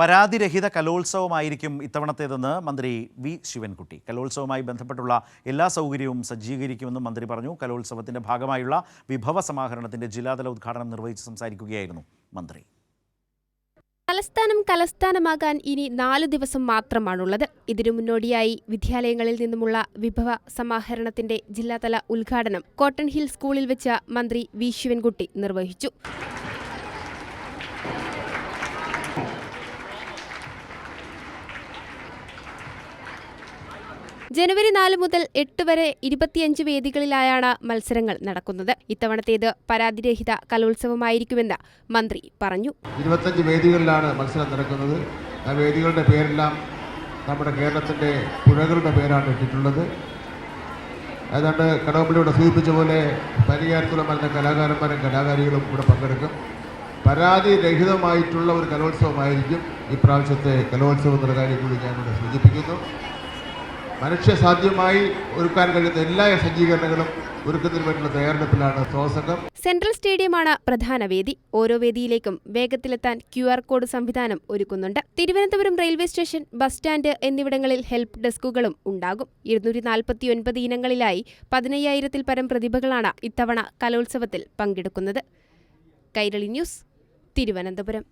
പരാതിരഹിത കലോത്സവമായിരിക്കും ഇത്തവണത്തേതെന്ന് മന്ത്രി വി ശിവൻകുട്ടി. കലോത്സവവുമായി ബന്ധപ്പെട്ടുള്ള എല്ലാ സൗകര്യവും സജ്ജീകരിക്കുമെന്നും മന്ത്രി പറഞ്ഞു. കലോത്സവത്തിന്റെ ഭാഗമായുള്ള വിഭവ സമാഹരണത്തിന്റെ ജില്ലാതല ഉദ്ഘാടനം നിർവഹിച്ച് സംസാരിക്കുകയായിരുന്നു മന്ത്രി. തലസ്ഥാനം കലസ്ഥാനമാകാൻ ഇനി 4 ദിവസം മാത്രമാണുള്ളത്. ഇതിനു മുന്നോടിയായി വിദ്യാലയങ്ങളിൽ നിന്നുമുള്ള വിഭവ സമാഹരണത്തിന്റെ ജില്ലാതല ഉദ്ഘാടനം കോട്ടൺ ഹിൽ സ്കൂളിൽ വെച്ച് മന്ത്രി വി ശിവൻകുട്ടി നിർവഹിച്ചു. ജനുവരി 4 മുതൽ 8 വരെ 25 വേദികളിലായാണ് മത്സരങ്ങൾ നടക്കുന്നത്. ഇത്തവണത്തേത് പരാതിരഹിത കലോത്സവമായിരിക്കുമെന്ന് മന്ത്രി പറഞ്ഞു. 25 വേദികളിലാണ് മത്സരം നടക്കുന്നത്. ആ വേദികളുടെ പേരെല്ലാം നമ്മുടെ കേരളത്തിന്റെ പുഴകളുടെ പേരാണ് ഇട്ടിട്ടുള്ളത്. ഏതാണ്ട് കടകംപള്ളിയുടെ സൂചിപ്പിച്ച പോലെ പരിഹാരത്തുള്ള മരുന്ന കലാകാരന്മാരും കലാകാരികളും ഇവിടെ പങ്കെടുക്കും. പരാതിരഹിതമായിട്ടുള്ള ഒരു കലോത്സവമായിരിക്കും ഇപ്രാവശ്യത്തെ കലോത്സവം എന്നുള്ള കാര്യം കൂടി ഞാനിവിടെ സൂചിപ്പിക്കുന്നു. മനുഷ്യസാധ്യമായി ഒരുക്കാൻ കഴിയുന്ന എല്ലാ സജ്ജീകരണങ്ങളും ഒരുക്കുന്നതിന് വേണ്ടിയുള്ള തയ്യാറെടുപ്പിലാണ് സ്വാസംഘം. സെൻട്രൽ സ്റ്റേഡിയമാണ് പ്രധാന വേദി. ഓരോ വേദിയിലേക്കും വേഗത്തിലെത്താൻ QR കോഡ് സംവിധാനം ഒരുക്കുന്നുണ്ട്. Thiruvananthapuram railway station, bus stand എന്നിവിടങ്ങളിൽ ഹെൽപ്പ് ഡെസ്കുകളും ഉണ്ടാകും. 249 ഇനങ്ങളിലായി 15,000-ൽ പരം പ്രതിഭകളാണ് ഇത്തവണ കലോത്സവത്തിൽ പങ്കെടുക്കുന്നത്. കൈരളി ന്യൂസ്, തിരുവനന്തപുരം.